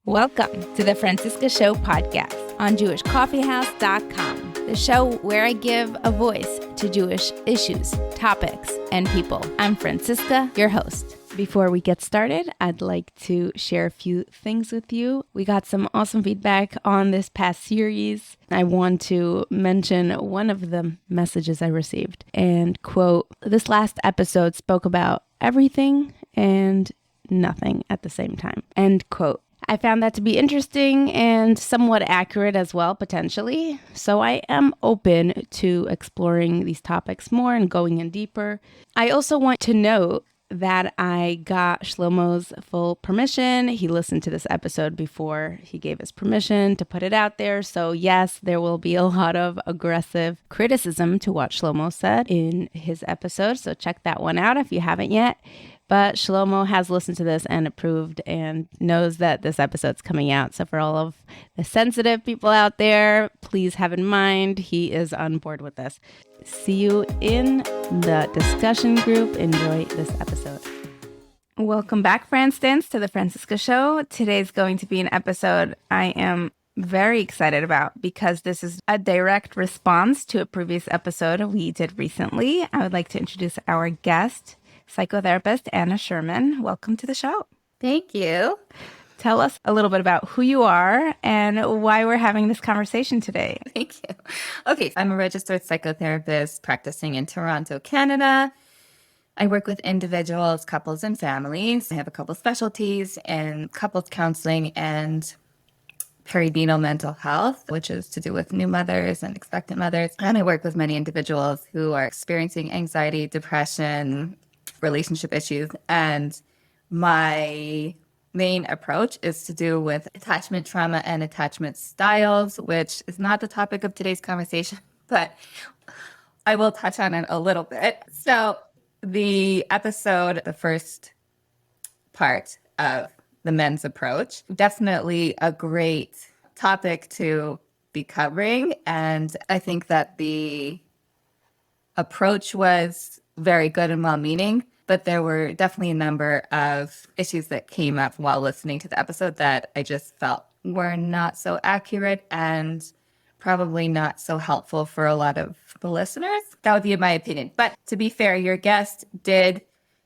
Welcome to the Francisca Show podcast on JewishCoffeehouse.com, the show where I give a voice to Jewish issues, topics, and people. I'm Francisca, your host. Before we get started, I'd like to share a few things with you. We got some awesome feedback on this past series. I want to mention one of the messages I received and quote, "This last episode spoke about everything and nothing at the same time," end quote. I found that to be interesting and somewhat accurate as well, potentially. So I am open to exploring these topics more and going in deeper. I also want to note that I got Shlomo's full permission. He listened to this episode before he gave his permission to put it out there. So yes, there will be a lot of aggressive criticism to what Shlomo said in his episode. So check that one out if you haven't yet. But Shlomo has listened to this and approved and knows that this episode's coming out. So for all of the sensitive people out there, please have in mind he is on board with this. See you in the discussion group. Enjoy this episode. Welcome back, Franstans, to the Francisca Show. Today's going to be an episode I am very excited about because this is a direct response to a previous episode we did recently. I would like to introduce our guest, psychotherapist Anna Sherman. Welcome to the show. Thank you. Tell us a little bit about who you are and why we're having this conversation today. Thank you. Okay, I'm a registered psychotherapist practicing in Toronto, Canada. I work with individuals, couples, and families. I have a couple specialties in couples counseling and perinatal mental health, which is to do with new mothers and expectant mothers. And I work with many individuals who are experiencing anxiety, depression, relationship issues. And my main approach is to do with attachment trauma and attachment styles, which is not the topic of today's conversation, but I will touch on it a little bit. So the episode, the first part of the men's approach, definitely a great topic to be covering. And I think that the approach was very good and well-meaning, but there were definitely a number of issues that came up while listening to the episode that I just felt were not so accurate and probably not so helpful for a lot of the listeners. That would be my opinion. But to be fair, your guest did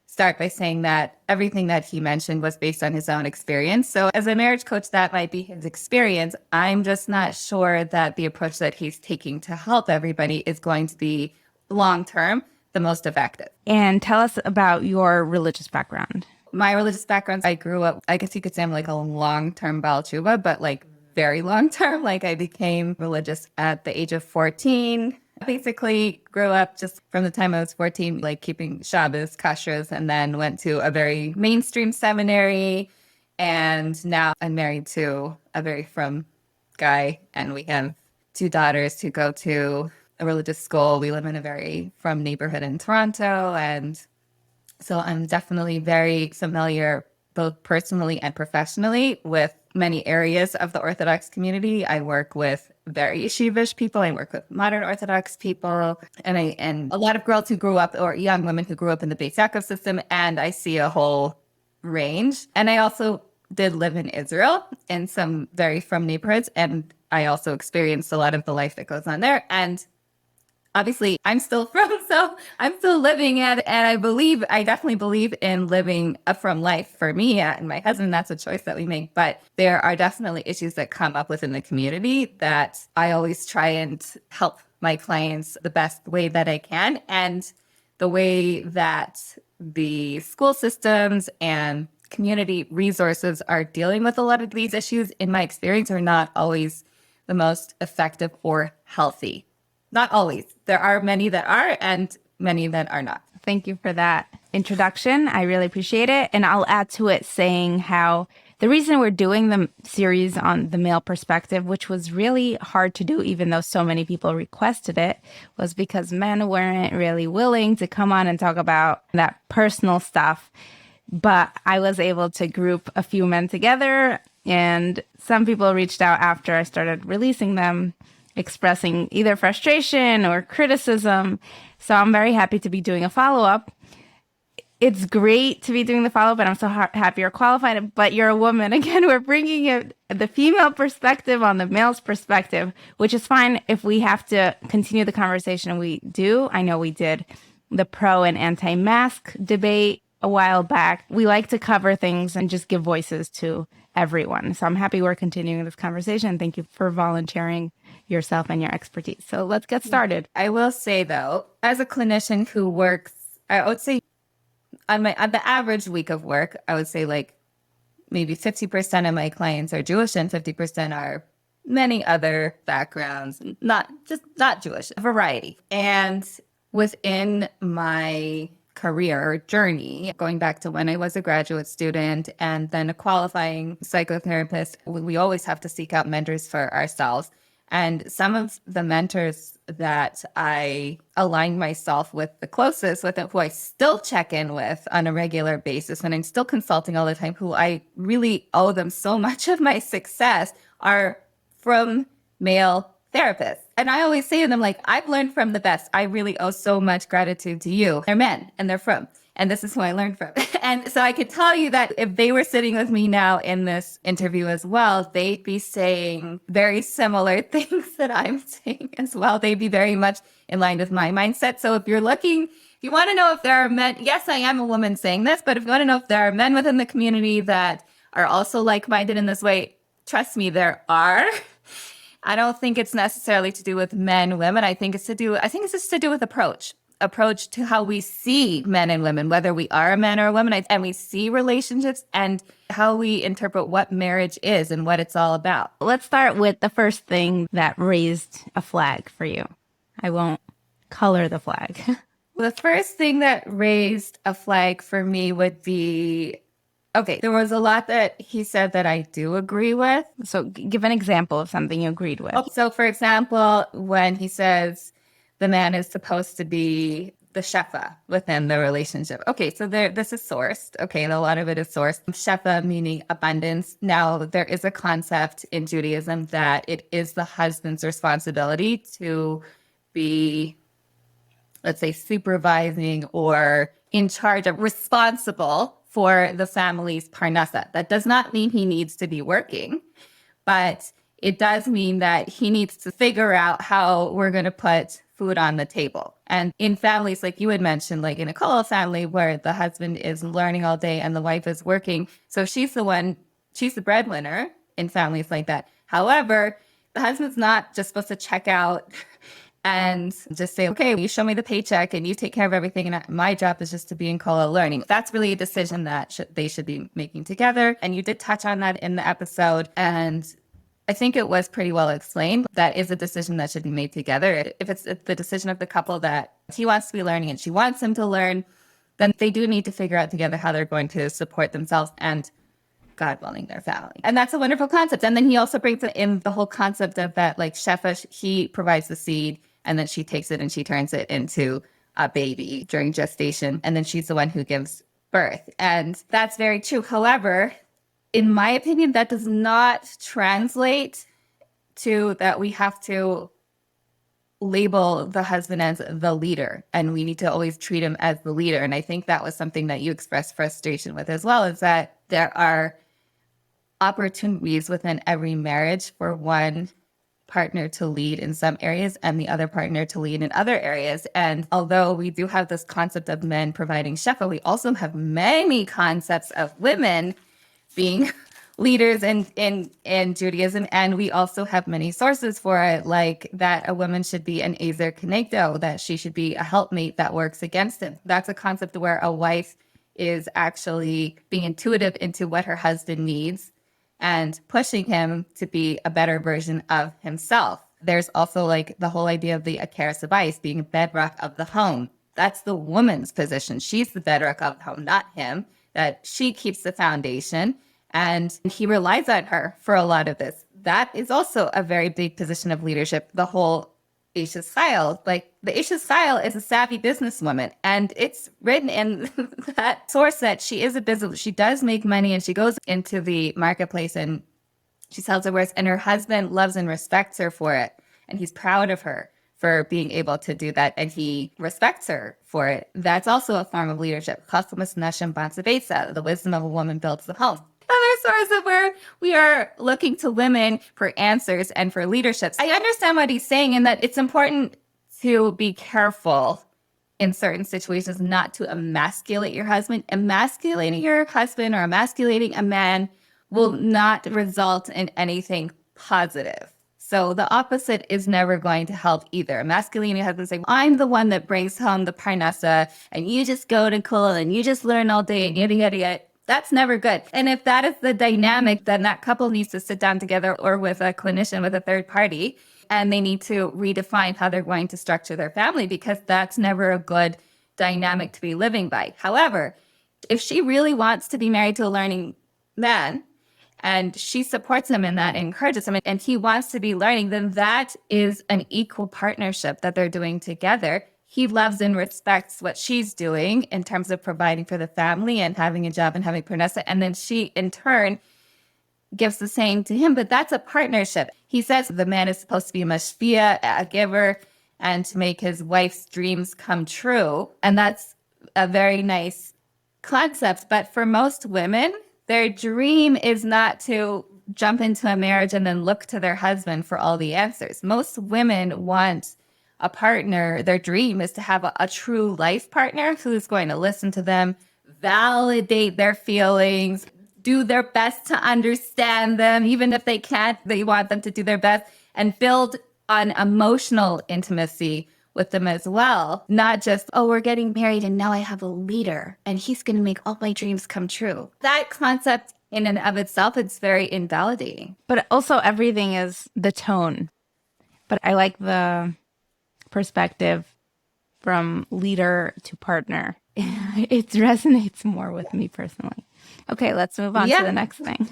start by saying that everything that he mentioned was based on his own experience. So as a marriage coach, that might be his experience. I'm just not sure that the approach that he's taking to help everybody is going to be long-term the most effective. And tell us about your religious background. My religious background, I grew up, I guess you could say I'm like a long-term Baal Tshuva, but like very long-term. Like I became religious at the age of 14. Basically grew up just from the time I was 14, like keeping Shabbos, kashrus, and then went to a very mainstream seminary. And now I'm married to a very frum guy, and we have 2 daughters who go to a religious school. We live in a very frum neighborhood in Toronto. And so I'm definitely very familiar, both personally and professionally, with many areas of the Orthodox community. I work with very yeshivish people. I work with modern Orthodox people, and a lot of girls who grew up, or young women who grew up in the Beis Yaakov system. And I see a whole range. And I also did live in Israel in some very frum neighborhoods. And I also experienced a lot of the life that goes on there. And obviously, I'm still frum, so I'm still living it. And I definitely believe in living a frum life for me and my husband. That's a choice that we make. But there are definitely issues that come up within the community that I always try and help my clients the best way that I can. And the way that the school systems and community resources are dealing with a lot of these issues, in my experience, are not always the most effective or healthy. Not always. There are many that are and many that are not. Thank you for that introduction. I really appreciate it. And I'll add to it saying how the reason we're doing the series on the male perspective, which was really hard to do, even though so many people requested it, was because men weren't really willing to come on and talk about that personal stuff. But I was able to group a few men together, and some people reached out after I started releasing them, expressing either frustration or criticism. So I'm very happy to be doing a follow-up. It's great to be doing the follow-up, and I'm so happy you're qualified, but you're a woman. Again, we're bringing the female perspective on the male's perspective, which is fine if we have to continue the conversation, and we do. I know we did the pro and anti-mask debate a while back. We like to cover things and just give voices to everyone. So I'm happy we're continuing this conversation. Thank you for volunteering yourself and your expertise. So let's get started. I will say, though, as a clinician who works, I would say on the average week of work, I would say like maybe 50% of my clients are Jewish and 50% are many other backgrounds, not Jewish, a variety. And within my career journey, going back to when I was a graduate student and then a qualifying psychotherapist, we always have to seek out mentors for ourselves. And some of the mentors that I align myself with the closest, with who I still check in with on a regular basis, and I'm still consulting all the time, who I really owe them so much of my success, are from male therapists. And I always say to them, like, I've learned from the best. I really owe so much gratitude to you. They're men and they're from. And this is who I learned from. And so I could tell you that if they were sitting with me now in this interview as well, they'd be saying very similar things that I'm saying as well. They'd be very much in line with my mindset. So if you're looking, if you want to know if there are men, yes, I am a woman saying this, but if you want to know if there are men within the community that are also like-minded in this way, trust me, there are. I don't think it's necessarily to do with men, women. I think it's just to do with approach to how we see men and women, whether we are a man or a woman, and we see relationships and how we interpret what marriage is and what it's all about. Let's start with the first thing that raised a flag for you. I won't color the flag. The first thing that raised a flag for me would be, okay, there was a lot that he said that I do agree with. So give an example of something you agreed with. So for example, when he says the man is supposed to be the shefa within the relationship. Okay, so this is sourced. Okay, and a lot of it is sourced. Shefa meaning abundance. Now, there is a concept in Judaism that it is the husband's responsibility to be, let's say, supervising or in charge of, responsible for the family's parnasa. That does not mean he needs to be working, but it does mean that he needs to figure out how we're going to put food on the table. And in families, like you had mentioned, like in a Kollel family where the husband is learning all day and the wife is working, so she's the breadwinner in families like that. However, the husband's not just supposed to check out and just say, okay, you show me the paycheck and you take care of everything, and my job is just to be in Kollel learning. That's really a decision that they should be making together. And you did touch on that in the episode, and I think it was pretty well explained. That is a decision that should be made together. If it's the decision of the couple that he wants to be learning and she wants him to learn, then they do need to figure out together how they're going to support themselves and, God willing, their family. And that's a wonderful concept. And then he also brings in the whole concept of that, like, shefa, he provides the seed and then she takes it and she turns it into a baby during gestation. And then she's the one who gives birth. And that's very true. However, in my opinion, that does not translate to that we have to label the husband as the leader and we need to always treat him as the leader. And I think that was something that you expressed frustration with as well, is that there are opportunities within every marriage for one partner to lead in some areas and the other partner to lead in other areas. And although we do have this concept of men providing shefa, we also have many concepts of women being leaders in Judaism. And we also have many sources for it, like that a woman should be an ezer kenegdo, that she should be a helpmate that works against him. That's a concept where a wife is actually being intuitive into what her husband needs and pushing him to be a better version of himself. There's also like the whole idea of the akeres habayis, being a bedrock of the home. That's the woman's position. She's the bedrock of the home, not him, that she keeps the foundation. And he relies on her for a lot of this. That is also a very big position of leadership. The whole Isha style, like the Isha style is a savvy businesswoman. And it's written in that source that she is a business. She does make money and she goes into the marketplace and she sells her wares. And her husband loves and respects her for it. And he's proud of her for being able to do that, and he respects her for it. That's also a form of leadership. The wisdom of a woman builds the home. Other sources where we are looking to women for answers and for leadership. I understand what he's saying in that it's important to be careful in certain situations not to emasculate your husband. Emasculating your husband or emasculating a man will not result in anything positive. So the opposite is never going to help either. Emasculating your husband, saying, I'm the one that brings home the parnassa, and you just go to school and you just learn all day and yada, yada, yada. That's never good. And if that is the dynamic, then that couple needs to sit down together or with a clinician, with a third party, and they need to redefine how they're going to structure their family, because that's never a good dynamic to be living by. However, if she really wants to be married to a learning man, and she supports him in that, encourages him, and he wants to be learning, then that is an equal partnership that they're doing together. He loves and respects what she's doing in terms of providing for the family and having a job and having parnassa. And then she, in turn, gives the same to him. But that's a partnership. He says the man is supposed to be a mashpia, a giver, and to make his wife's dreams come true. And that's a very nice concept. But for most women, their dream is not to jump into a marriage and then look to their husband for all the answers. Most women want a partner. Their dream is to have a true life partner who's going to listen to them, validate their feelings, do their best to understand them. Even if they can't, they want them to do their best and build on emotional intimacy with them as well. Not just, oh, we're getting married and now I have a leader and he's going to make all my dreams come true. That concept in and of itself, it's very invalidating. But also everything is the tone. But I like the perspective from leader to partner. It resonates more with me personally. Okay, let's move on to the next thing.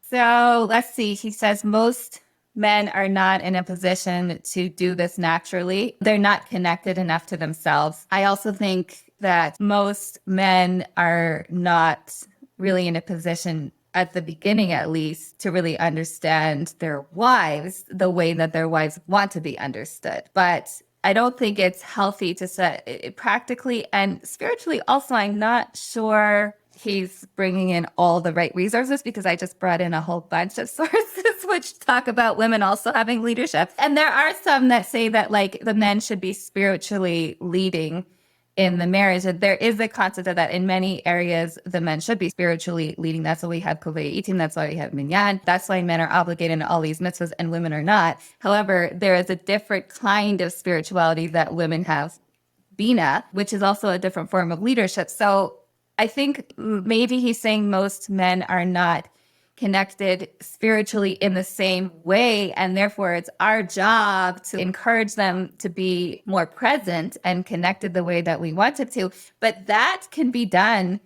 So let's see. He says most men are not in a position to do this naturally. They're not connected enough to themselves. I also think that most men are not really in a position, at the beginning at least, to really understand their wives the way that their wives want to be understood. But I don't think it's healthy to set it practically and spiritually. Also, I'm not sure he's bringing in all the right resources, because I just brought in a whole bunch of sources which talk about women also having leadership. And there are some that say that like the men should be spiritually leading in the marriage. And there is a concept of that in many areas, the men should be spiritually leading. That's why we have Kovei Itim. That's why we have Minyan. That's why men are obligated to all these mitzvahs and women are not. However, there is a different kind of spirituality that women have, Bina, which is also a different form of leadership. So I think maybe he's saying most men are not connected spiritually in the same way, and therefore it's our job to encourage them to be more present and connected the way that we want it to. But that can be done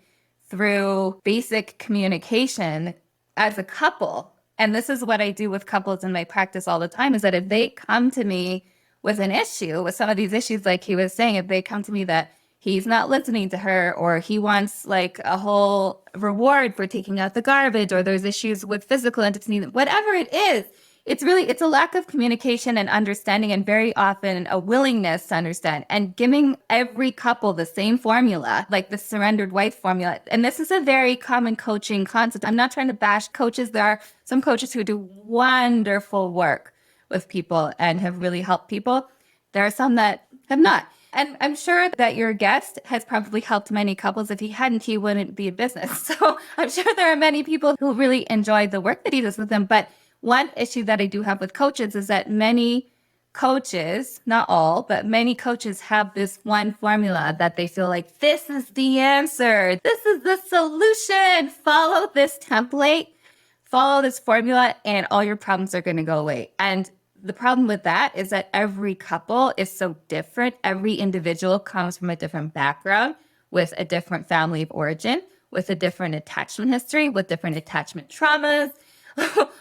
through basic communication as a couple. And this is what I do with couples in my practice all the time, is that if they come to me with an issue, with some of these issues, like he was saying, if they come to me that he's not listening to her, or he wants like a whole reward for taking out the garbage, or there's issues with physical intimacy, whatever it is, it's a lack of communication and understanding, and very often a willingness to understand, and giving every couple the same formula, like the surrendered wife formula. And this is a very common coaching concept. I'm not trying to bash coaches. There are some coaches who do wonderful work with people and have really helped people. There are some that have not. And I'm sure that your guest has probably helped many couples. If he hadn't, he wouldn't be in business. So I'm sure there are many people who really enjoy the work that he does with them. But one issue that I do have with coaches is that many coaches, not all, but many coaches have this one formula that they feel like, this is the answer. This is the solution. Follow this template, follow this formula, and all your problems are going to go away. And the problem with that is that every couple is so different. Every individual comes from a different background, with a different family of origin, with a different attachment history, with different attachment traumas.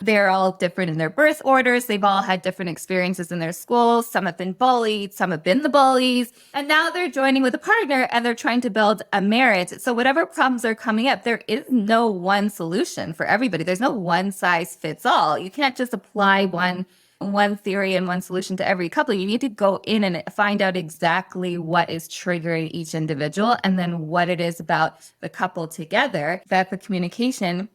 They're all different in their birth orders. They've all had different experiences in their schools. Some have been bullied, some have been the bullies. And now they're joining with a partner and they're trying to build a marriage. So whatever problems are coming up, there is no one solution for everybody. There's no one size fits all. You can't just apply one one theory and one solution to every couple. You need to go in and find out exactly what is triggering each individual and then what it is about the couple together that the communication,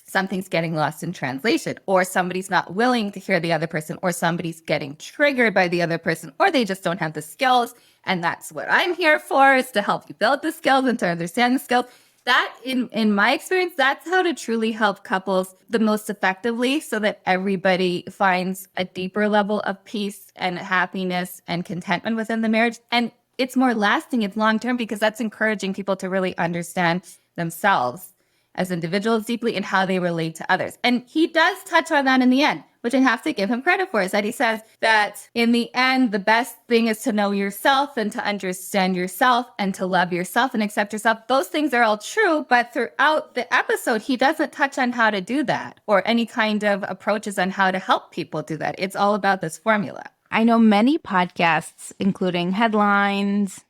something's getting lost in translation, or somebody's not willing to hear the other person, or somebody's getting triggered by the other person, or they just don't have the skills. And that's what I'm here for, is to help you build the skills and to understand the skills. That, in my experience, that's how to truly help couples the most effectively, so that everybody finds a deeper level of peace and happiness and contentment within the marriage. And it's more lasting, it's long-term, because that's encouraging people to really understand themselves as individuals deeply and how they relate to others. And he does touch on that in the end, which I have to give him credit for, is that he says that in the end, the best thing is to know yourself and to understand yourself and to love yourself and accept yourself. Those things are all true, but throughout the episode, he doesn't touch on how to do that or any kind of approaches on how to help people do that. It's all about this formula. I know many podcasts, including Headlines,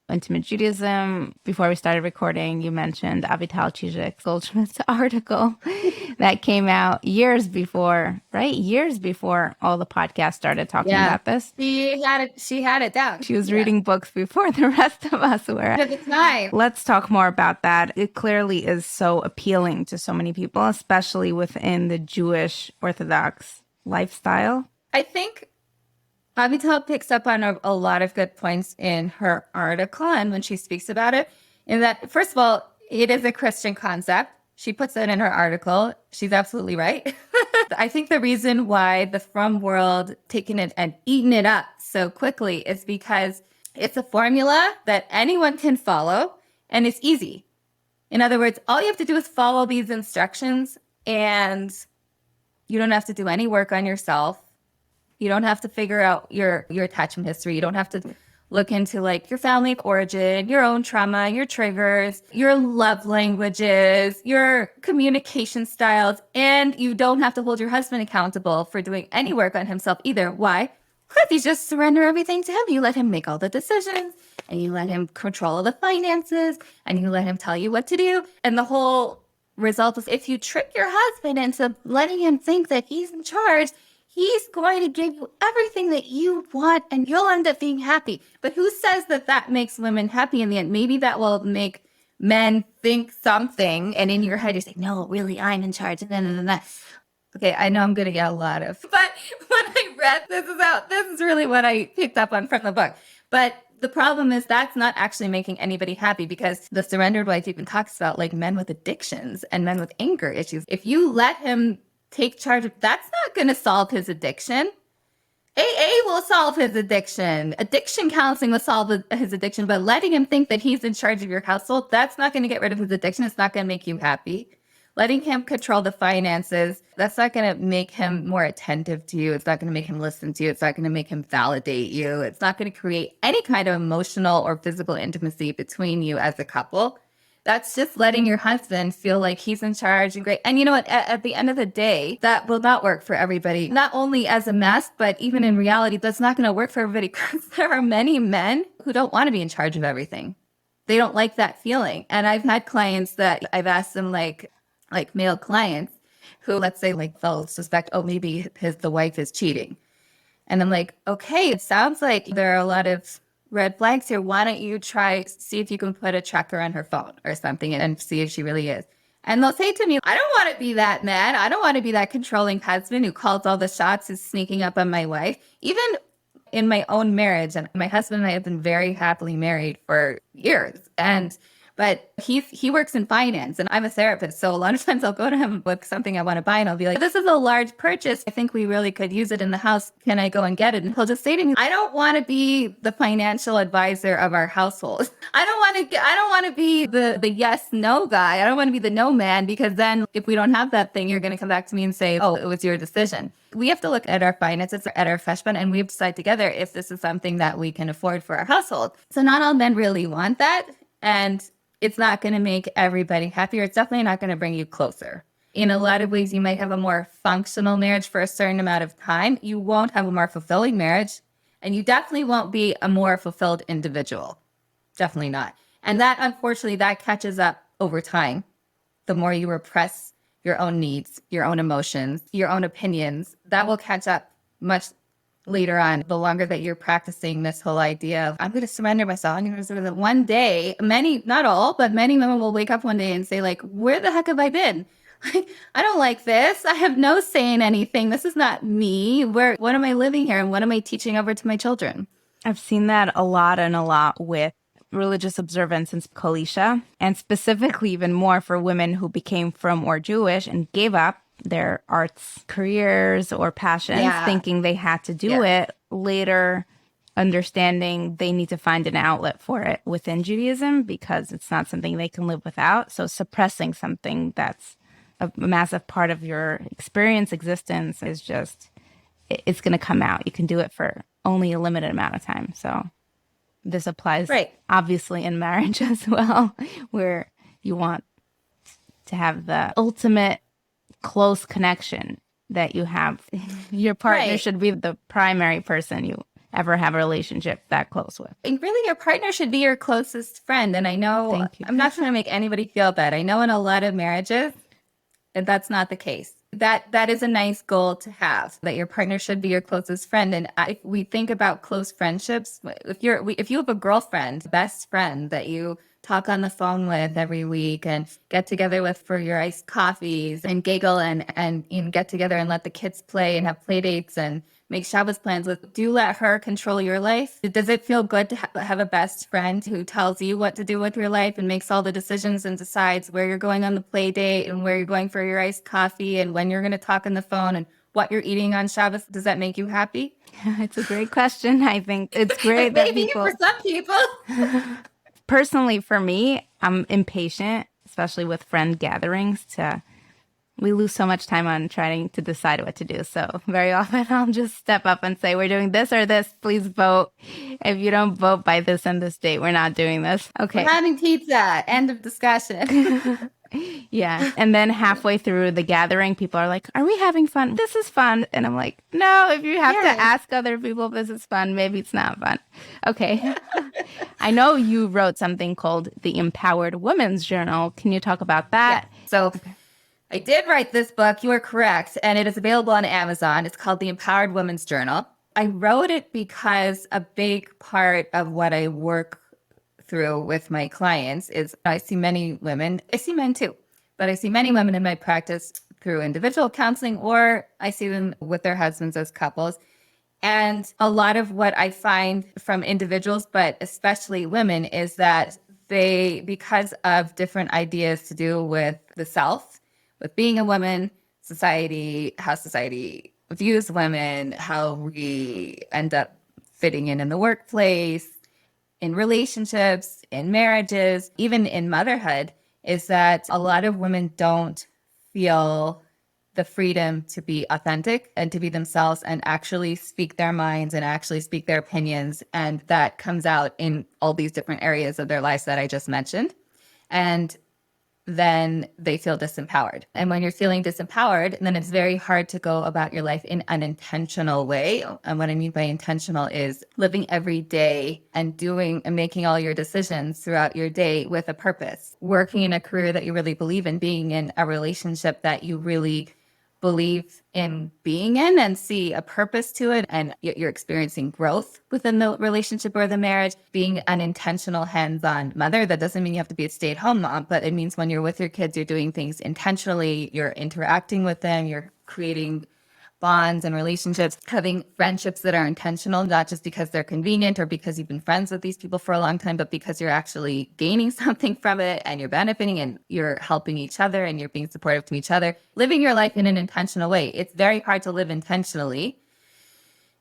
Intimate Judaism. Before we started recording, you mentioned Avital Goldschmidt's article that came out years before, right? Years before all the podcasts started talking about this. She had it down. She was reading books before the rest of us were. At the time. Let's talk more about that. It clearly is so appealing to so many people, especially within the Jewish Orthodox lifestyle. I think Avital picks up on a lot of good points in her article and when she speaks about it, in that, first of all, it is a Christian concept. She puts it in her article. She's absolutely right. I think the reason why the frum world taking it and eating it up so quickly is because it's a formula that anyone can follow and it's easy. In other words, all you have to do is follow these instructions and you don't have to do any work on yourself. You don't have to figure out your attachment history. You don't have to look into like your family of origin, your own trauma, your triggers, your love languages, your communication styles. And you don't have to hold your husband accountable for doing any work on himself either. Why? Because you just surrender everything to him. You let him make all the decisions and you let him control all the finances and you let him tell you what to do. And the whole result is, if you trick your husband into letting him think that he's in charge, he's going to give you everything that you want and you'll end up being happy. But who says that that makes women happy in the end? Maybe that will make men think something. And in your head, you say, no, really, I'm in charge. And then. Okay, I know I'm going to get a lot of. But when I read, this is really what I picked up on from the book. But the problem is that's not actually making anybody happy, because the surrendered wife even talks about like men with addictions and men with anger issues. If you let him take charge of, that's not going to solve his addiction. AA will solve his addiction. Addiction counseling will solve his addiction, but letting him think that he's in charge of your household, that's not going to get rid of his addiction. It's not going to make you happy. Letting him control the finances, that's not going to make him more attentive to you. It's not going to make him listen to you. It's not going to make him validate you. It's not going to create any kind of emotional or physical intimacy between you as a couple. That's just letting your husband feel like he's in charge and great. And you know what? At the end of the day, that will not work for everybody. Not only as a mask, but even in reality, that's not going to work for everybody, because there are many men who don't want to be in charge of everything. They don't like that feeling. And I've had clients that I've asked them, like male clients who, let's say, like they'll suspect, oh, maybe the wife is cheating. And I'm like, okay, it sounds like there are a lot of red flags here. Why don't you see if you can put a tracker on her phone or something and see if she really is. And they'll say to me, I don't want to be that man. I don't want to be that controlling husband who calls all the shots, who's sneaking up on my wife. Even in my own marriage, and my husband and I have been very happily married for years. But he works in finance and I'm a therapist. So a lot of times I'll go to him with something I want to buy and I'll be like, this is a large purchase. I think we really could use it in the house. Can I go and get it? And he'll just say to me, I don't want to be the financial advisor of our household. I don't want to be the yes, no guy. I don't want to be the no man, because then if we don't have that thing, you're going to come back to me and say, oh, it was your decision. We have to look at our finances, at our feshbon, and we have to decide together if this is something that we can afford for our household. So not all men really want that. And it's not going to make everybody happier. It's definitely not going to bring you closer. In a lot of ways, you might have a more functional marriage for a certain amount of time. You won't have a more fulfilling marriage, and you definitely won't be a more fulfilled individual. Definitely not. And that, unfortunately, that catches up over time. The more you repress your own needs, your own emotions, your own opinions, that will catch up much later on, the longer that you're practicing this whole idea of, I'm going to surrender myself. I'm going to surrender. One day, many, not all, but many women will wake up one day and say, like, where the heck have I been? I don't like this. I have no say in anything. This is not me. What am I living here? And what am I teaching over to my children? I've seen that a lot with religious observance in Kalisha, and specifically even more for women who became from or Jewish and gave up their arts careers or passions, thinking they had to do it, later understanding they need to find an outlet for it within Judaism because it's not something they can live without. So suppressing something that's a massive part of your experience, existence, is just, it's going to come out. You can do it for only a limited amount of time. So this applies obviously in marriage as well, where you want to have the ultimate close connection that you have. Your partner should be the primary person you ever have a relationship that close with. And really, your partner should be your closest friend. And I know, I'm not trying to make anybody feel bad. I know in a lot of marriages, that's not the case. That is a nice goal to have, that your partner should be your closest friend. And if we think about close friendships, if you have a girlfriend, best friend that you talk on the phone with every week and get together with for your iced coffees and giggle and even get together and let the kids play and have play dates and make Shabbos plans with, do you let her control your life? Does it feel good to have a best friend who tells you what to do with your life and makes all the decisions and decides where you're going on the play date and where you're going for your iced coffee and when you're going to talk on the phone and what you're eating on Shabbos? Does that make you happy? It's a great question. I think it's great that maybe people... for some people. Personally, for me, I'm impatient, especially with friend gatherings. We lose so much time on trying to decide what to do. So very often I'll just step up and say, we're doing this or this. Please vote. If you don't vote by this and this date, we're not doing this. Okay. We're having pizza. End of discussion. Yeah. And then halfway through the gathering, people are like, are we having fun? This is fun. And I'm like, no, if you have to ask other people if this is fun, maybe it's not fun. Okay. I know you wrote something called the Empowered Women's Journal. Can you talk about that? Yeah. So I did write this book. You are correct. And it is available on Amazon. It's called the Empowered Women's Journal. I wrote it because a big part of what I work through with my clients is I see many women, I see men too, but I see many women in my practice through individual counseling, or I see them with their husbands as couples. And a lot of what I find from individuals, but especially women, is that they, because of different ideas to do with the self, with being a woman, society, how society views women, how we end up fitting in the workplace, in relationships, in marriages, even in motherhood, is that a lot of women don't feel the freedom to be authentic and to be themselves and actually speak their minds and actually speak their opinions. And that comes out in all these different areas of their lives that I just mentioned. And then they feel disempowered. And when you're feeling disempowered, then it's very hard to go about your life in an intentional way. And what I mean by intentional is living every day and doing and making all your decisions throughout your day with a purpose, working in a career that you really believe in, being in a relationship that you really believe in being in and see a purpose to it, and you're experiencing growth within the relationship or the marriage, being an intentional hands-on mother. That doesn't mean you have to be a stay-at-home mom, but it means when you're with your kids, you're doing things intentionally, you're interacting with them, you're creating bonds and relationships, having friendships that are intentional, not just because they're convenient or because you've been friends with these people for a long time, but because you're actually gaining something from it and you're benefiting and you're helping each other and you're being supportive to each other, living your life in an intentional way. It's very hard to live intentionally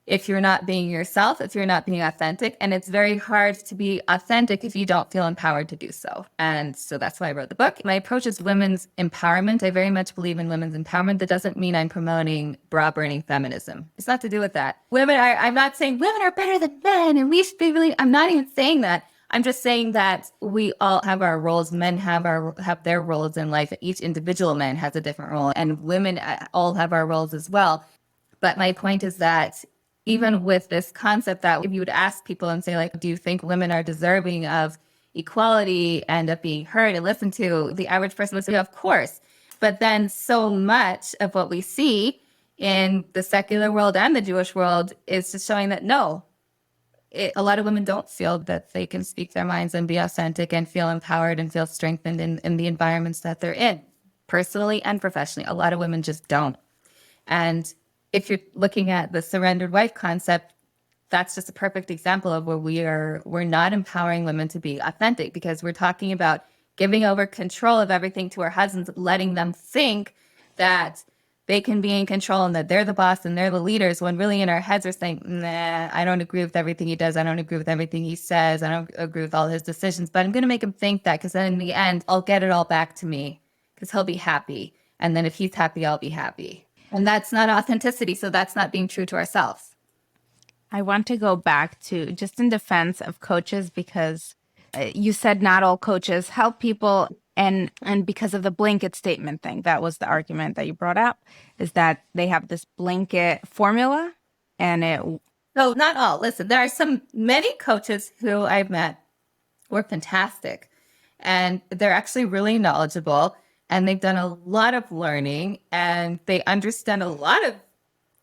if you're not being yourself, if you're not being authentic. And it's very hard to be authentic if you don't feel empowered to do so. And so that's why I wrote the book. My approach is women's empowerment. I very much believe in women's empowerment. That doesn't mean I'm promoting bra-burning feminism. It's not to do with that. I'm not saying women are better than men and we should be really, I'm not even saying that. I'm just saying that we all have our roles. Men have their roles in life. Each individual man has a different role, and women all have our roles as well. But my point is that even with this concept that if you would ask people and say, like, do you think women are deserving of equality and of being heard and listened to, the average person would say, of course. But then so much of what we see in the secular world and the Jewish world is just showing that no, a lot of women don't feel that they can speak their minds and be authentic and feel empowered and feel strengthened in the environments that they're in, personally and professionally. A lot of women just don't. And if you're looking at the surrendered wife concept, that's just a perfect example of where we're not empowering women to be authentic, because we're talking about giving over control of everything to our husbands, letting them think that they can be in control and that they're the boss and they're the leaders, when really in our heads we're saying, nah, I don't agree with everything he does. I don't agree with everything he says. I don't agree with all his decisions, but I'm going to make him think that, because then in the end, I'll get it all back to me because he'll be happy. And then if he's happy, I'll be happy. And that's not authenticity. So that's not being true to ourselves. I want to go back to just in defense of coaches, because you said not all coaches help people. And because of the blanket statement thing, that was the argument that you brought up, is that they have this blanket formula and it. No, not all. Listen, there are many coaches who I've met who are fantastic, and they're actually really knowledgeable, and they've done a lot of learning, and they understand a lot of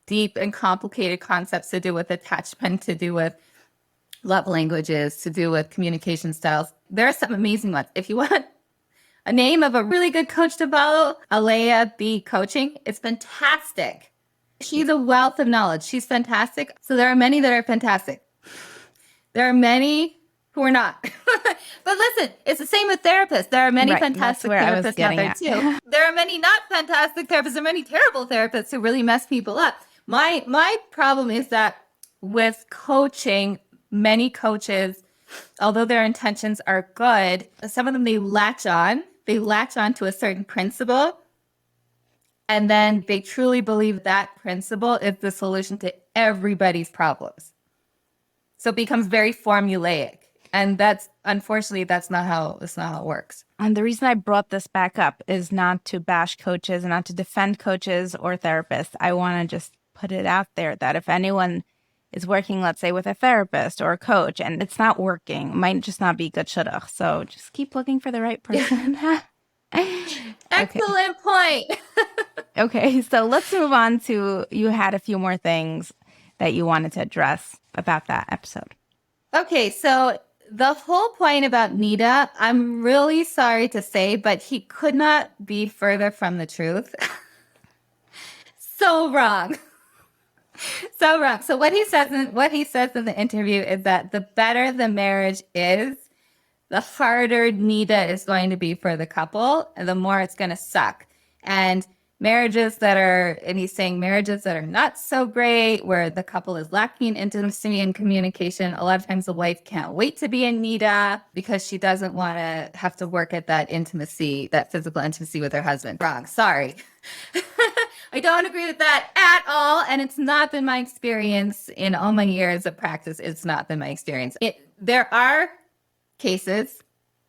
deep and complicated concepts to do with attachment, to do with love languages, to do with communication styles. There are some amazing ones. If you want a name of a really good coach to follow, Alea B Coaching. It's fantastic. She's a wealth of knowledge. She's fantastic. So there are many that are fantastic. There are many who are not. But listen, it's the same with therapists. There are many fantastic therapists out there too. There are many not fantastic therapists. There are many terrible therapists who really mess people up. My problem is that with coaching, many coaches, although their intentions are good, some of them, they latch on to a certain principle, and then they truly believe that principle is the solution to everybody's problems. So it becomes very formulaic. And unfortunately, that's not how it works. And the reason I brought this back up is not to bash coaches, not to defend coaches or therapists. I want to just put it out there that if anyone is working, let's say, with a therapist or a coach, and it's not working, might just not be good shidduch. So just keep looking for the right person. Excellent point. Okay, so let's move on to, you had a few more things that you wanted to address about that episode. Okay, so the whole point about Nida, I'm really sorry to say, but he could not be further from the truth. So wrong. So wrong. So what he says in the interview is that the better the marriage is, the harder Nida is going to be for the couple, and the more it's going to suck. And he's saying marriages that are not so great, where the couple is lacking in intimacy and communication, a lot of times the wife can't wait to be in Nida because she doesn't want to have to work at that intimacy, that physical intimacy with her husband. Wrong. Sorry. I don't agree with that at all. And it's not been my experience in all my years of practice. It's not been my experience. There are cases,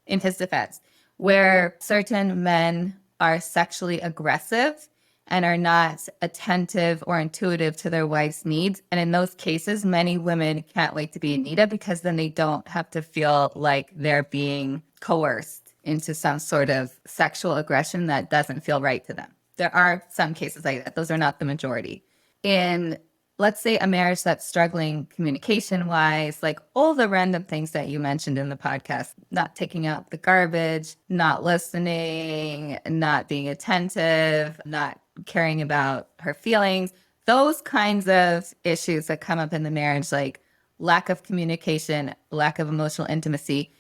in his defense, where certain men are sexually aggressive and are not attentive or intuitive to their wife's needs. And in those cases, many women can't wait to be in Nida, because then they don't have to feel like they're being coerced into some sort of sexual aggression that doesn't feel right to them. There are some cases like that. Those are not the majority. In, let's say, a marriage that's struggling communication-wise, like all the random things that you mentioned in the podcast, not taking out the garbage, not listening, not being attentive, not caring about her feelings, those kinds of issues that come up in the marriage, like lack of communication, lack of emotional intimacy,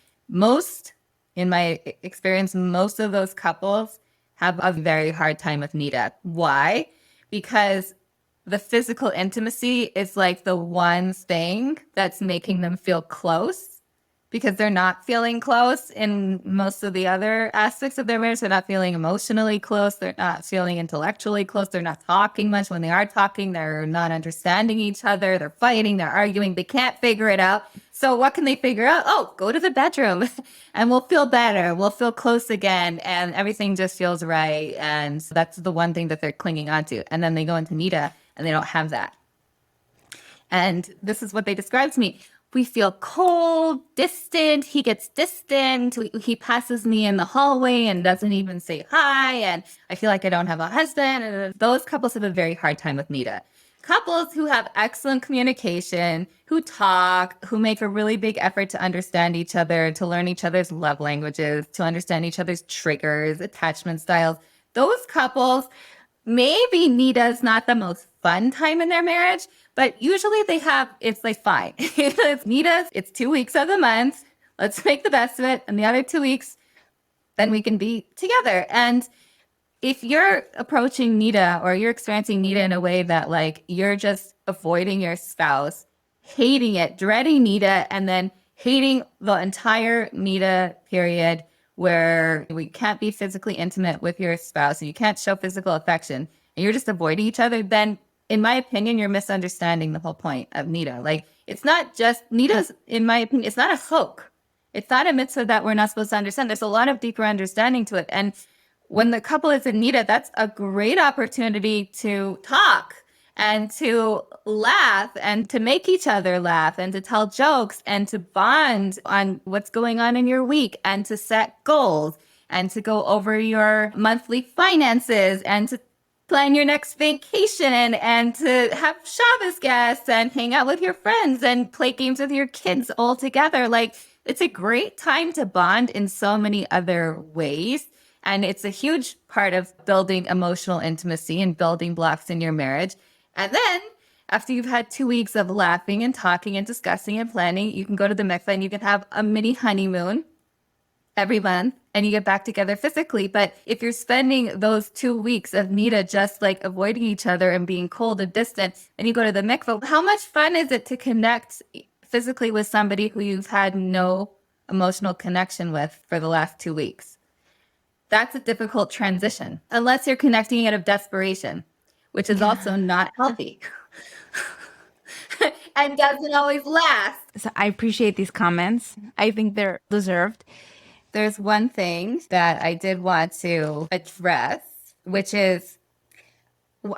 in my experience, most of those couples have a very hard time with Nida. Why? Because the physical intimacy is like the one thing that's making them feel close, because they're not feeling close in most of the other aspects of their marriage. They're not feeling emotionally close. They're not feeling intellectually close. They're not talking much. When they are talking, they're not understanding each other. They're fighting. They're arguing. They can't figure it out. So what can they figure out? Oh, go to the bedroom and we'll feel better. We'll feel close again. And everything just feels right. And that's the one thing that they're clinging on to. And then they go into Nida and they don't have that. And this is what they described to me. we feel cold, distant. He gets distant. He passes me in the hallway and doesn't even say hi. And I feel like I don't have a husband. And those couples have a very hard time with Nita. Couples who have excellent communication, who talk, who make a really big effort to understand each other, to learn each other's love languages, to understand each other's triggers, attachment styles. Those couples, maybe Nita's not the most fun time in their marriage, but usually it's like fine. It's Nita's, it's 2 weeks of the month. Let's make the best of it. And the other 2 weeks, then we can be together. And if you're approaching Nita or you're experiencing Nita in a way that like you're just avoiding your spouse, hating it, dreading Nita, and then hating the entire Nita period where we can't be physically intimate with your spouse and you can't show physical affection and you're just avoiding each other, then in my opinion, you're misunderstanding the whole point of Nita. Like it's not just Nita's, in my opinion, it's not a hook. It's not a mitzvah that we're not supposed to understand. There's a lot of deeper understanding to it. And when the couple is in Nita, that's a great opportunity to talk and to laugh and to make each other laugh and to tell jokes and to bond on what's going on in your week and to set goals and to go over your monthly finances and to plan your next vacation and to have Shabbos guests and hang out with your friends and play games with your kids all together. Like it's a great time to bond in so many other ways. And it's a huge part of building emotional intimacy and building blocks in your marriage. And then after you've had 2 weeks of laughing and talking and discussing and planning, you can go to the mikveh and you can have a mini honeymoon every month and you get back together physically. But if you're spending those 2 weeks of Nita just like avoiding each other and being cold and distant, and you go to the mikveh, how much fun is it to connect physically with somebody who you've had no emotional connection with for the last 2 weeks? That's a difficult transition, unless you're connecting out of desperation, which is also not healthy and doesn't always last. So I appreciate these comments. I think they're deserved. There's one thing that I did want to address, which is,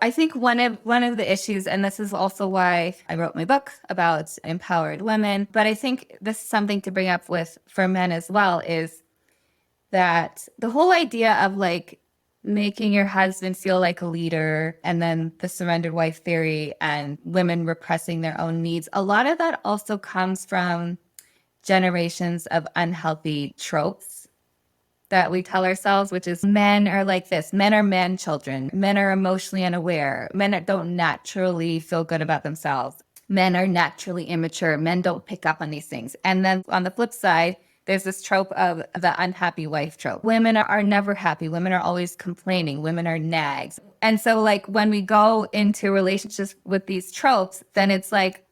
I think one of the issues, and this is also why I wrote my book about empowered women, but I think this is something to bring up for men as well, is that the whole idea of like making your husband feel like a leader and then the surrendered wife theory and women repressing their own needs, a lot of that also comes from generations of unhealthy tropes that we tell ourselves, which is men are like this. Men are man children. Men are emotionally unaware. Men don't naturally feel good about themselves. Men are naturally immature. Men don't pick up on these things. And then on the flip side, there's this trope of the unhappy wife trope. Women are never happy. Women are always complaining. Women are nags. And so like when we go into relationships with these tropes, then it's like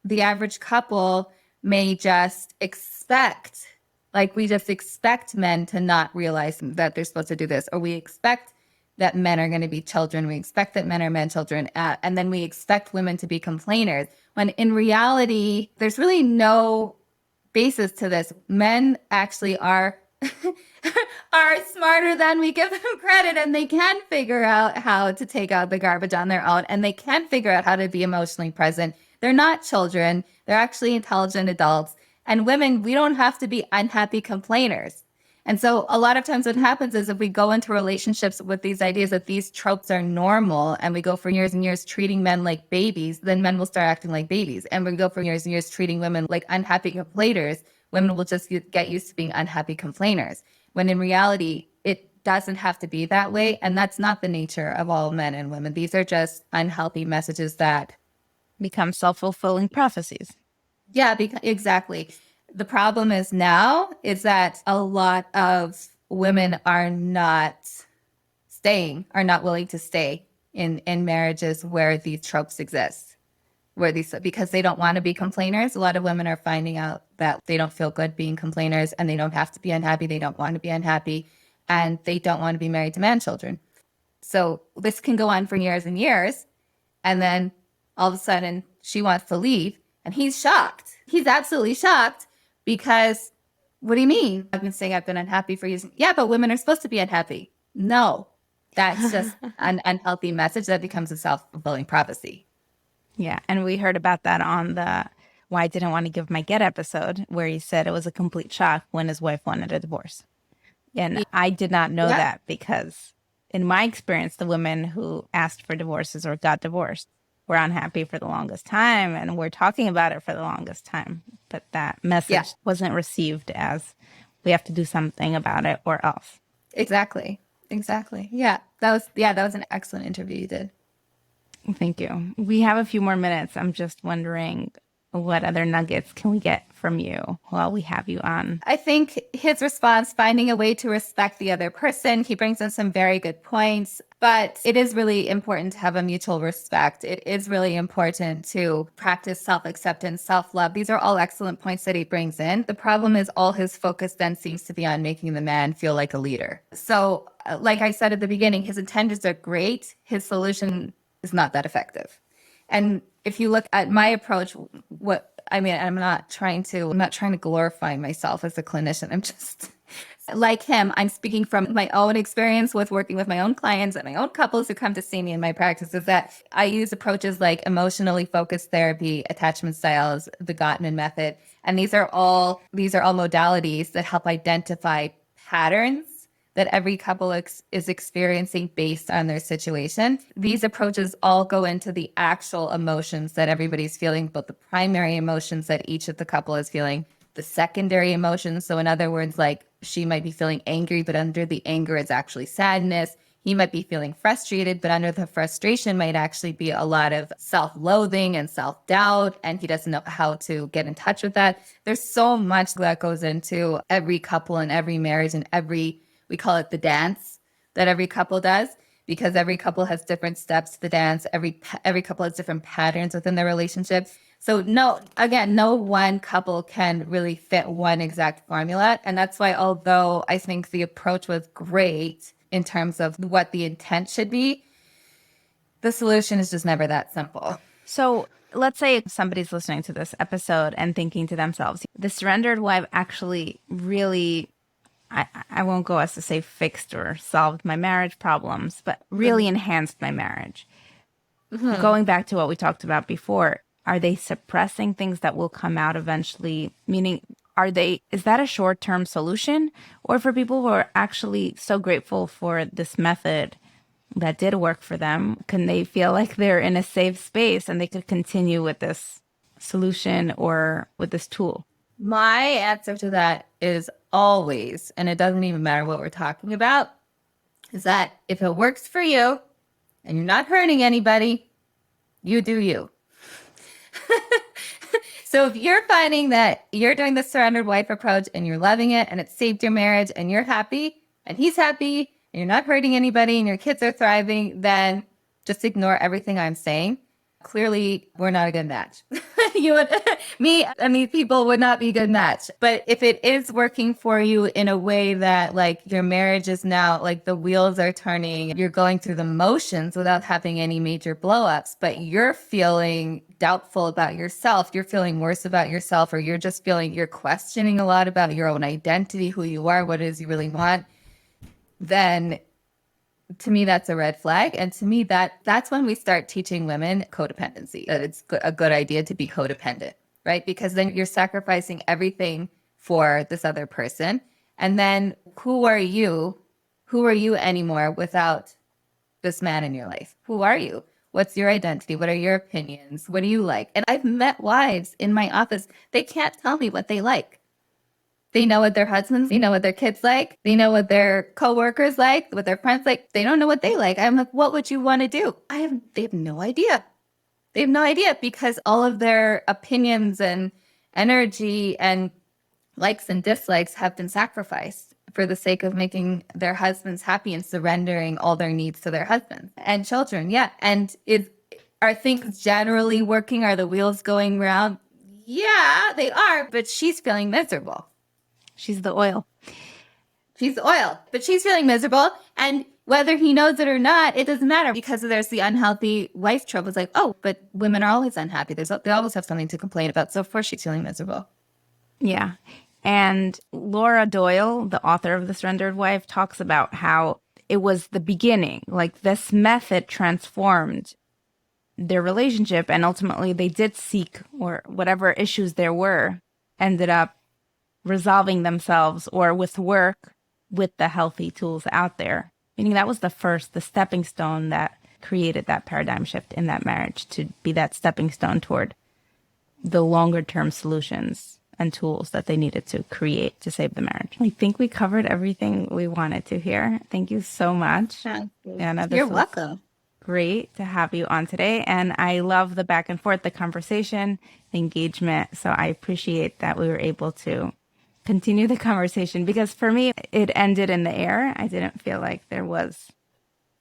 the average couple may just expect, like we just expect men to not realize that they're supposed to do this, or we expect that men are going to be children. We expect that men are men children. And then we expect women to be complainers. When in reality, there's really no basis to this. Men actually are smarter than we give them credit, and they can figure out how to take out the garbage on their own, and they can figure out how to be emotionally present. They're not children. They're actually intelligent adults. And women, we don't have to be unhappy complainers. And so a lot of times what happens is if we go into relationships with these ideas that these tropes are normal and we go for years and years treating men like babies, then men will start acting like babies. And we go for years and years treating women like unhappy complainers, women will just get used to being unhappy complainers. When in reality, it doesn't have to be that way. And that's not the nature of all men and women. These are just unhealthy messages that become self-fulfilling prophecies. Yeah, exactly. The problem is now is that a lot of women are not willing to stay in marriages where these tropes exist, because they don't want to be complainers. A lot of women are finding out that they don't feel good being complainers and they don't have to be unhappy. They don't want to be unhappy and they don't want to be married to man children. So this can go on for years and years. And then all of a sudden she wants to leave and he's shocked. He's absolutely shocked. Because, what do you mean? I've been saying I've been unhappy for years. Yeah, but women are supposed to be unhappy. No, that's just an unhealthy message that becomes a self-fulfilling prophecy. Yeah, and we heard about that on the Why I Didn't Want to Give My Get episode, where he said it was a complete shock when his wife wanted a divorce. And I did not know that because in my experience, the women who asked for divorces or got divorced were unhappy for the longest time and were talking about it for the longest time. But that message wasn't received as we have to do something about it or else. Exactly. Yeah. That was an excellent interview you did. Thank you. We have a few more minutes. I'm just wondering, what other nuggets can we get from you while we have you on? I think his response, finding a way to respect the other person, he brings in some very good points, but it is really important to have a mutual respect. It is really important to practice self-acceptance, self-love. These are all excellent points that he brings in. The problem is all his focus then seems to be on making the man feel like a leader. So like I said at the beginning, his intentions are great. His solution is not that effective. And if you look at my approach, I'm not trying to glorify myself as a clinician. I'm just like him. I'm speaking from my own experience with working with my own clients and my own couples who come to see me in my practice, is that I use approaches like emotionally focused therapy, attachment styles, the Gottman method. And these are all modalities that help identify patterns that every couple is experiencing based on their situation. These approaches all go into the actual emotions that everybody's feeling, both the primary emotions that each of the couple is feeling, the secondary emotions. So in other words, like she might be feeling angry, but under the anger is actually sadness. He might be feeling frustrated, but under the frustration might actually be a lot of self-loathing and self-doubt, and he doesn't know how to get in touch with that. There's so much that goes into every couple and every marriage and we call it the dance that every couple does, because every couple has different steps to the dance. Every couple has different patterns within their relationship. So no one couple can really fit one exact formula. And that's why, although I think the approach was great in terms of what the intent should be, the solution is just never that simple. So let's say somebody's listening to this episode and thinking to themselves, the surrendered wife actually really, I won't go as to say fixed or solved my marriage problems, but really enhanced my marriage. Going back to what we talked about before, are they suppressing things that will come out eventually? Meaning, is that a short-term solution? Or for people who are actually so grateful for this method that did work for them, can they feel like they're in a safe space and they could continue with this solution or with this tool? My answer to that is always, and it doesn't even matter what we're talking about, is that if it works for you and you're not hurting anybody, you do you. So if you're finding that you're doing the surrendered wife approach and you're loving it and it's saved your marriage and you're happy and he's happy and you're not hurting anybody and your kids are thriving, then just ignore everything I'm saying. Clearly, we're not a good match. Me and these people would not be a good match. But if it is working for you in a way that like your marriage is now like the wheels are turning, you're going through the motions without having any major blow-ups, but you're feeling doubtful about yourself, you're feeling worse about yourself, or you're just feeling you're questioning a lot about your own identity, who you are, what it is you really want, then to me, that's a red flag. And to me, that's when we start teaching women codependency, that it's a good idea to be codependent, right? Because then you're sacrificing everything for this other person. And then who are you? Who are you anymore without this man in your life? Who are you? What's your identity? What are your opinions? What do you like? And I've met wives in my office. They can't tell me what they like. They know what their husbands, they know what their kids like. They know what their coworkers like, what their friends like. They don't know what they like. I'm like, what would you want to do? They have no idea. They have no idea because all of their opinions and energy and likes and dislikes have been sacrificed for the sake of making their husbands happy and surrendering all their needs to their husbands and children. Yeah. And are things generally working? Are the wheels going round? Yeah, they are. But she's feeling miserable. She's the oil. She's the oil, but she's feeling miserable. And whether he knows it or not, it doesn't matter because there's the unhealthy wife trope. It's like, oh, but women are always unhappy. They always have something to complain about. So of course she's feeling miserable. Yeah. And Laura Doyle, the author of The Surrendered Wife, talks about how it was the beginning. Like this method transformed their relationship, and ultimately they did seek, or whatever issues there were, ended up resolving themselves or with work with the healthy tools out there. Meaning that was the stepping stone that created that paradigm shift in that marriage, to be that stepping stone toward the longer term solutions and tools that they needed to create to save the marriage. I think we covered everything we wanted to hear. Thank you so much, Anna. You're welcome. Great to have you on today. And I love the back and forth, the conversation, the engagement. So I appreciate that we were able to continue the conversation, because for me, it ended in the air. I didn't feel like there was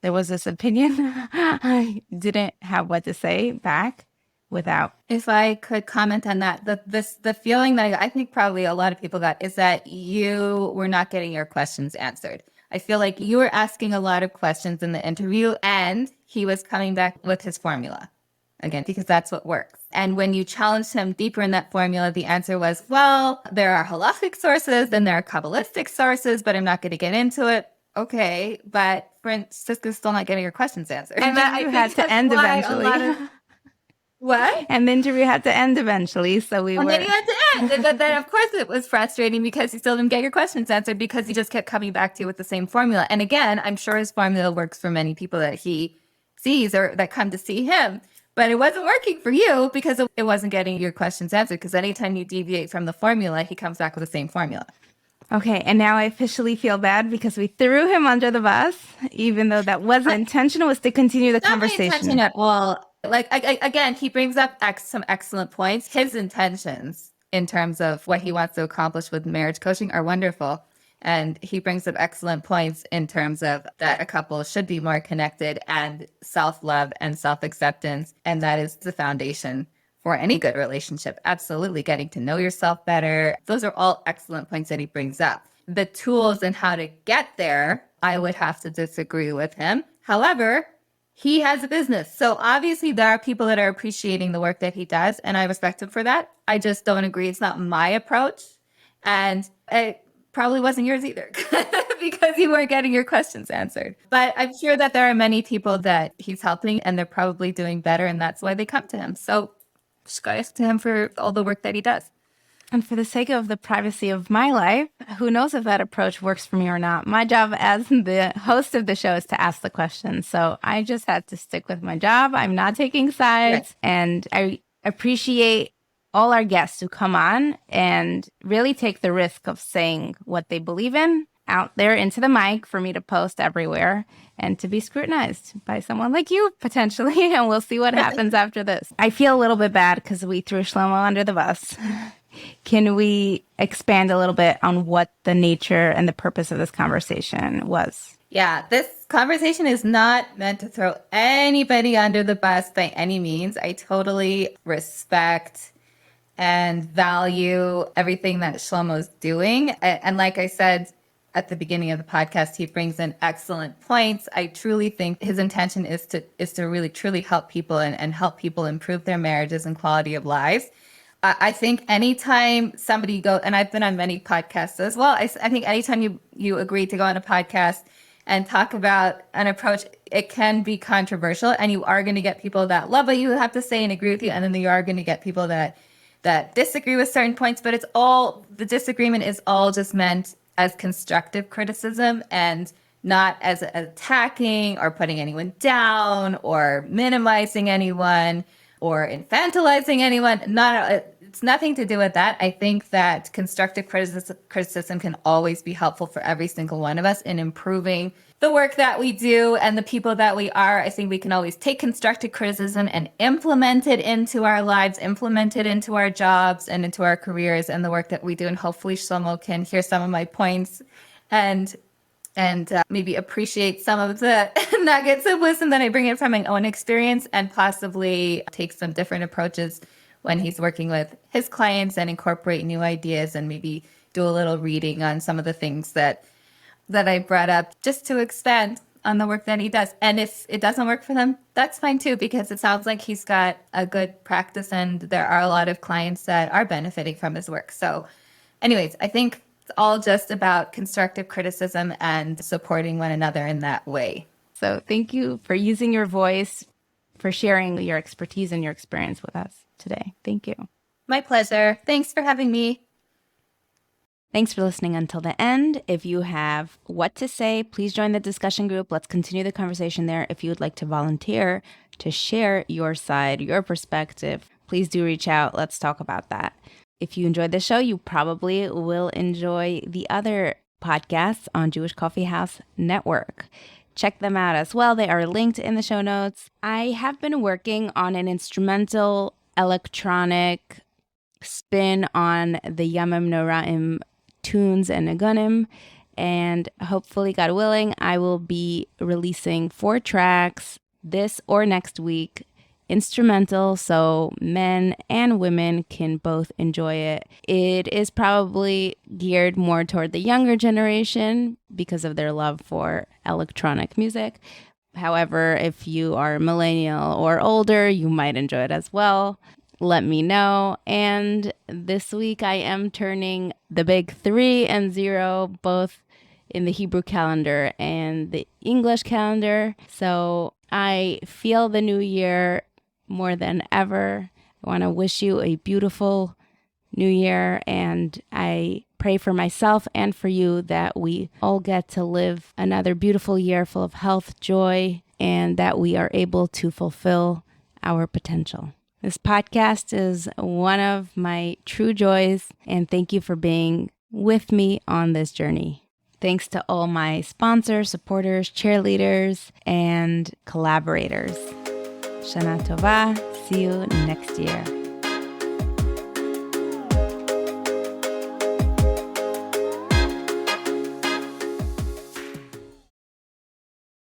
this opinion. I didn't have what to say back without. If I could comment on that, the feeling that I think probably a lot of people got is that you were not getting your questions answered. I feel like you were asking a lot of questions in the interview, and he was coming back with his formula. Again, because that's what works. And when you challenged him deeper in that formula, the answer was, well, there are halachic sources, then there are Kabbalistic sources, but I'm not going to get into it. Okay, but Francisca's still not getting your questions answered. And then you had to end eventually. What? And the interview had to end eventually, so we were... then you had to end. But then, of course, it was frustrating because you still didn't get your questions answered because he just kept coming back to you with the same formula. And again, I'm sure his formula works for many people that he sees or that come to see him. But it wasn't working for you because it wasn't getting your questions answered, because anytime you deviate from the formula, he comes back with the same formula. Okay, and now I officially feel bad because we threw him under the bus, even though that wasn't intentional, was to continue the conversation. Not my intention at all. Like, again, he brings up some excellent points. His intentions in terms of what he wants to accomplish with marriage coaching are wonderful. And he brings up excellent points in terms of that a couple should be more connected and self-love and self-acceptance. And that is the foundation for any good relationship. Absolutely. Getting to know yourself better. Those are all excellent points that he brings up. The tools and how to get there, I would have to disagree with him. However, he has a business. So obviously there are people that are appreciating the work that he does, and I respect him for that. I just don't agree. It's not my approach. And it probably wasn't yours either because you weren't getting your questions answered. But I'm sure that there are many people that he's helping and they're probably doing better, and that's why they come to him. So shkoyach to him for all the work that he does. And for the sake of the privacy of my life, who knows if that approach works for me or not? My job as the host of the show is to ask the questions. So I just had to stick with my job. I'm not taking sides. Right. And I appreciate all our guests who come on and really take the risk of saying what they believe in out there into the mic for me to post everywhere and to be scrutinized by someone like you, potentially. And we'll see what happens after this. I feel a little bit bad because we threw Shlomo under the bus. Can we expand a little bit on what the nature and the purpose of this conversation was? Yeah, this conversation is not meant to throw anybody under the bus by any means. I totally respect and value everything that Shlomo's doing. And like I said at the beginning of the podcast, he brings in excellent points. I truly think his intention is to really truly help people and help people improve their marriages and quality of lives. I think anytime somebody and I've been on many podcasts as well, I think anytime you agree to go on a podcast and talk about an approach, it can be controversial, and you are going to get people that love what you have to say and agree with you, and then you are going to get people that disagree with certain points, but the disagreement is all just meant as constructive criticism and not as attacking or putting anyone down or minimizing anyone or infantilizing anyone. It's nothing to do with that. I think that constructive criticism can always be helpful for every single one of us in improving the work that we do and the people that we are. I think we can always take constructive criticism and implement it into our lives, implement it into our jobs and into our careers and the work that we do. And hopefully Shlomo can hear some of my points and maybe appreciate some of the nuggets of wisdom that I bring in from my own experience, and possibly take some different approaches when he's working with his clients and incorporate new ideas and maybe do a little reading on some of the things that I brought up just to expand on the work that he does. And if it doesn't work for them, that's fine too, because it sounds like he's got a good practice and there are a lot of clients that are benefiting from his work. So anyways, I think it's all just about constructive criticism and supporting one another in that way. So thank you for using your voice for sharing your expertise and your experience with us today. Thank you. My pleasure. Thanks for having me. Thanks for listening until the end. If you have what to say, please join the discussion group. Let's continue the conversation there. If you would like to volunteer to share your side, your perspective, please do reach out. Let's talk about that. If you enjoyed the show, you probably will enjoy the other podcasts on Jewish Coffee House Network. Check them out as well. They are linked in the show notes. I have been working on an instrumental electronic spin on the Yamim Noraim tunes and Nagunim, and hopefully, God willing, I will be releasing 4 tracks this or next week, instrumental, so men and women can both enjoy it. It is probably geared more toward the younger generation because of their love for electronic music. However, if you are millennial or older, you might enjoy it as well. Let me know. And this week I am turning the big 3 and 0, both in the Hebrew calendar and the English calendar. So I feel the new year more than ever. I want to wish you a beautiful new year, and I pray for myself and for you that we all get to live another beautiful year full of health, joy, and that we are able to fulfill our potential. This podcast is one of my true joys, and thank you for being with me on this journey. Thanks to all my sponsors, supporters, cheerleaders, and collaborators. Shana Tova. See you next year.